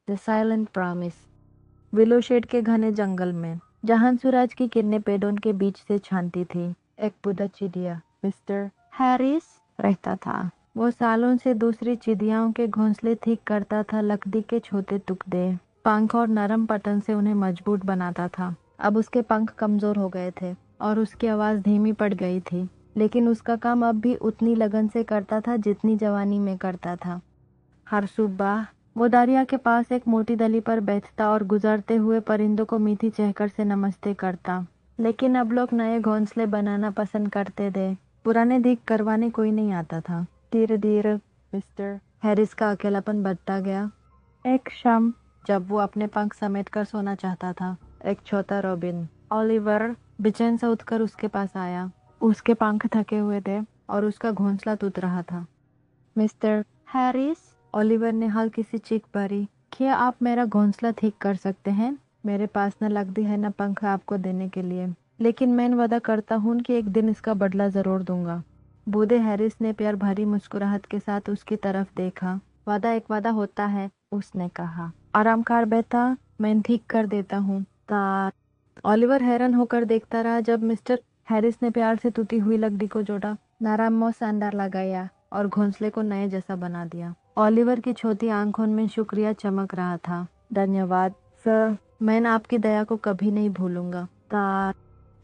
The silent promise. Willow shade के घने जंगल में, जहां सूरज की किरणें पेड़ों के बीच से छानती थी, एक बूढ़ा चिड़िया मिस्टर हैरिस रहता था। वो सालों से दूसरी चिड़ियाओं के घोंसले ठीक करता था, लकड़ी के छोटे टुकड़े, पंख और नरम पतन से उन्हें मजबूत बनाता था। अब उसके पंख कमजोर हो गए थे और उसकी आवाज धीमी पड़ गई थी, लेकिन उसका काम अब भी उतनी लगन से करता था जितनी जवानी में करता था। हर सुबह वो दरिया के पास एक मोटी दली पर बैठता और गुजरते हुए परिंदों को मीठी चहकर से नमस्ते करता। लेकिन अब लोग नए घोंसले बनाना पसंद करते थे, पुराने ठीक करवाने कोई नहीं आता था। धीरे धीरे मिस्टर हैरिस का अकेलापन बढ़ता गया। एक शाम जब वो अपने पंख समेट कर सोना चाहता था, एक छोटा रॉबिन ओलिवर बेचैन से उठकर उसके पास आया। उसके पंख थके हुए थे और उसका घोंसला टूट रहा था। मिस्टर हैरिस, ओलिवर ने हल्की सी चीख भरी, क्या आप मेरा घोंसला ठीक कर सकते हैं? मेरे पास न लकड़ी है न पंख आपको देने के लिए, लेकिन मैं वादा करता हूँ कि एक दिन इसका बदला जरूर दूंगा। बूढ़े हैरिस ने प्यार भरी मुस्कुराहट के साथ उसकी तरफ देखा। वादा एक वादा होता है, उसने कहा। आराम कर बेटा, मैं ठीक कर देता हूँ। ओलिवर हैरान होकर देखता रहा जब मिस्टर हैरिस ने प्यार से टूटी हुई लकड़ी को जोड़ा, नरम और शानदार लगाया और घोंसले को नए जैसा बना दिया। ओलिवर की छोटी आंखों में शुक्रिया चमक रहा था। धन्यवाद सर, मैं आपकी दया को कभी नहीं भूलूंगा।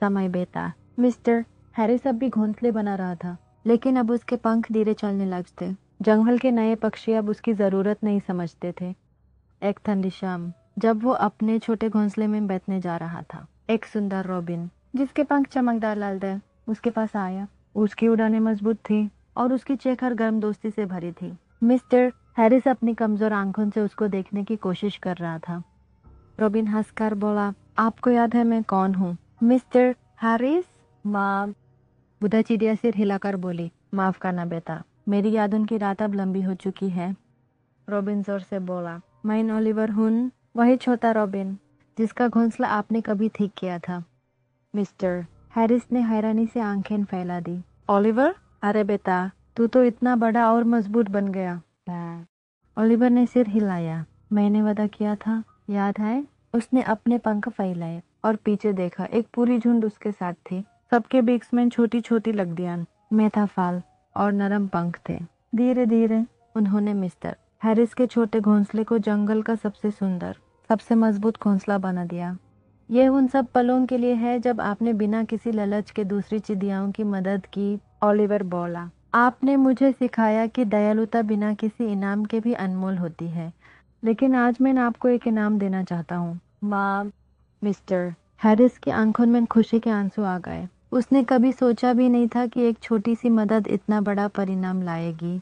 समय बेटा। मिस्टर हैरिस अब भी घोंसले बना रहा था, लेकिन अब उसके पंख धीरे चलने लगते। जंगल के नए पक्षी अब उसकी जरूरत नहीं समझते थे। एक ठंडी शाम जब वो अपने छोटे घोंसले में बैठने जा रहा था, एक सुंदर रॉबिन जिसके पंख चमकदार लाल थे उसके पास आया। उसकी उड़ानें मजबूत थी और उसकी चेहरा गर्म दोस्ती से भरी थी। मिस्टर हैरिस अपनी कमजोर आंखों से उसको देखने की कोशिश कर रहा था। रॉबिन हंसकर बोला, आपको याद है मैं कौन हूँ? Mister Harris? माँ, बुढ़ा चिड़िया सिर हिलाकर बोली, माफ करना बेटा, मेरी यादों की रात अब लंबी हो चुकी है। रॉबिन जोर से बोला, मैं ओलिवर हूँ, वही छोटा रॉबिन जिसका घोंसला आपने कभी ठीक किया था। मिस्टर हैरिस ने हैरानी से आंखें फैला दी। ओलिवर? अरे बेटा, तू तो इतना बड़ा और मजबूत बन गया। ओलिवर ने सिर हिलाया। मैंने वादा किया था, याद है? उसने अपने पंख फैलाए और पीछे देखा। एक पूरी झुंड उसके साथ थी। सबके बीच में छोटी छोटी लकड़ियां, मेथा फाल और नरम पंख थे। धीरे धीरे उन्होंने मिस्टर हैरिस के छोटे घोंसले को जंगल का सबसे सुंदर, सबसे मजबूत घोंसला बना दिया। ये उन सब पलों के लिए है जब आपने बिना किसी लालच के दूसरी चिड़ियाओं की मदद की। ओलिवर बोला, आपने मुझे सिखाया कि दयालुता बिना किसी इनाम के भी अनमोल होती है। लेकिन आज मैं आपको एक इनाम देना चाहता हूँ। माँ। मिस्टर हैरिस की आंखों में खुशी के आंसू आ गए। उसने कभी सोचा भी नहीं था कि एक छोटी सी मदद इतना बड़ा परिणाम लाएगी।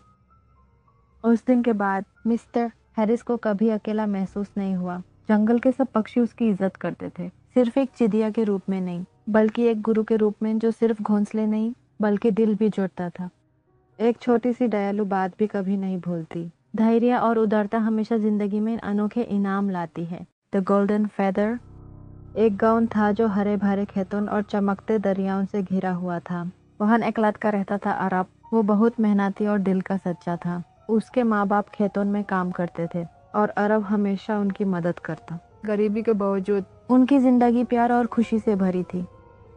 उस दिन के बाद मिस्टर हैरिस को कभी अकेला महसूस नहीं हुआ। जंगल के सब पक्षी उसकी इज्जत करते थे, सिर्फ एक चिड़िया के रूप में नहीं, बल्कि एक गुरु के रूप में जो सिर्फ घोंसले नहीं बल्कि दिल भी जोड़ता था। एक छोटी सी दयालु बात भी कभी नहीं भूलती। धैर्य और उदारता हमेशा जिंदगी में अनोखे इनाम लाती है। The golden feather. एक गांव था जो हरे भरे खेतों और चमकते दरियाओं से घिरा हुआ था। वहां एक लड़का रहता था, अरब। वो बहुत मेहनती और दिल का सच्चा था। उसके माँ बाप खेतों में काम करते थे और अरब हमेशा उनकी मदद करता। गरीबी के बावजूद उनकी जिंदगी प्यार और खुशी से भरी थी।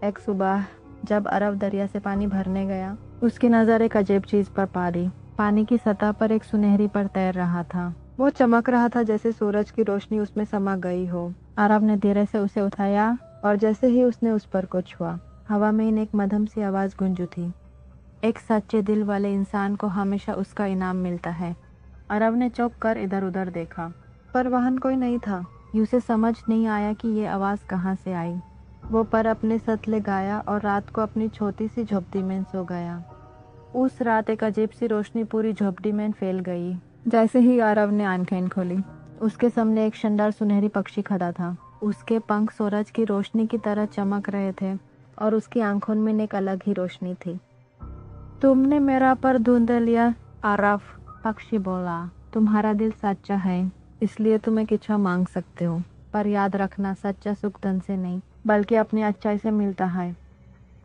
एक सुबह जब अरब दरिया से पानी भरने गया, उसकी नजर एक अजीब चीज पर पड़ी। पानी की सतह पर एक सुनहरी पर तैर रहा था। वो चमक रहा था जैसे सूरज की रोशनी उसमें समा गई हो। अरब ने धीरे से उसे उठाया और जैसे ही उसने उस पर को छुआ, हवा में एक मधुर सी आवाज गूंज उठी, एक सच्चे दिल वाले इंसान को हमेशा उसका इनाम मिलता है। अरब ने चौंक कर इधर उधर देखा, पर वहां कोई नहीं था। उसे समझ नहीं आया कि ये आवाज कहाँ से आई। वो पर अपने सतले गाया और रात को अपनी छोटी सी झोपड़ी में सो गया। उस रात एक अजीब सी रोशनी पूरी झोपड़ी में फैल गई। जैसे ही अरब ने आंखें खोली, उसके सामने एक शानदार सुनहरी पक्षी खड़ा था। उसके पंख सूरज की रोशनी की तरह चमक रहे थे और उसकी आंखों में एक अलग ही रोशनी थी। तुमने मेरा पर ढूंढ लिया अरब, पक्षी बोला। तुम्हारा दिल सच्चा है, इसलिए तुम एक इच्छा मांग सकते हो, पर याद रखना, सच्चा सुख धन से नहीं बल्कि अपनी अच्छाई से मिलता है।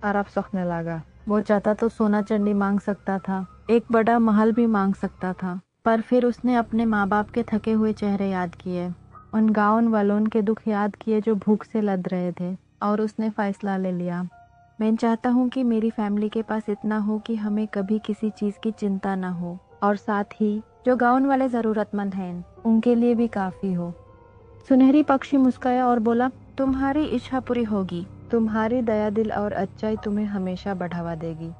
अरब सोचने लगा। वो चाहता तो सोना चांदी मांग सकता था, एक बड़ा महल भी मांग सकता था, पर फिर उसने अपने माँ बाप के थके हुए चेहरे याद किए, उन गाँव वालों के दुख याद किए जो भूख से लद रहे थे, और उसने फैसला ले लिया, मैं चाहता हूँ कि मेरी फैमिली के पास इतना हो कि हमें कभी किसी चीज़ की चिंता ना हो, और साथ ही जो गाँव वाले ज़रूरतमंद हैं उनके लिए भी काफ़ी हो। सुनहरी पक्षी मुस्काया और बोला, तुम्हारी इच्छा पूरी होगी, तुम्हारी दया दिल और अच्छाई तुम्हें हमेशा बढ़ावा देगी।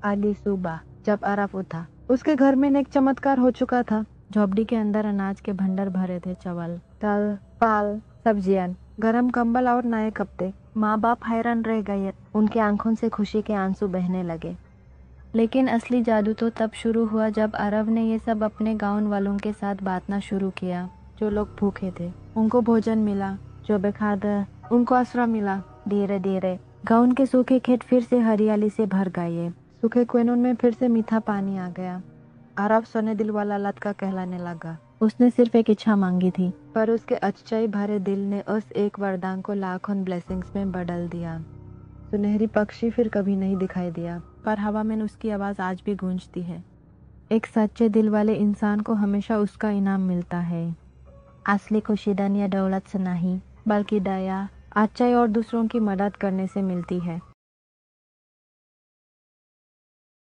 अगली सुबह जब अरफ उठा, उसके घर में एक चमत्कार हो चुका था। झोपड़ी के अंदर अनाज के भंडार भरे थे, चावल, दाल, फल, सब्जियां, गरम कंबल और नए कपड़े। माँ बाप हैरान रह गए, उनकी आंखों से खुशी के आंसू बहने लगे। लेकिन असली जादू तो तब शुरू हुआ जब अरब ने ये सब अपने गाँव वालों के साथ बांटना शुरू किया। जो लोग भूखे थे उनको भोजन मिला, जो बेखादर उनको आसरा मिला। धीरे धीरे गाँव के सूखे खेत फिर से हरियाली से भर गए, सूखे कुएं में फिर से मीठा पानी आ गया। अरब सोने दिल वाला लत का कहलाने लगा। उसने सिर्फ एक इच्छा मांगी थी, पर उसके अच्छाई भरे दिल ने उस एक वरदान को लाखों ब्लेसिंग्स में बदल दिया। सुनहरी पक्षी फिर कभी नहीं दिखाई दिया, पर हवा में उसकी आवाज़ आज भी गूंजती है। एक सच्चे दिल वाले इंसान को हमेशा उसका इनाम मिलता है। असली खुशी धन या दौलत से नहीं, बल्कि दया, अच्छाई और दूसरों की मदद करने से मिलती है।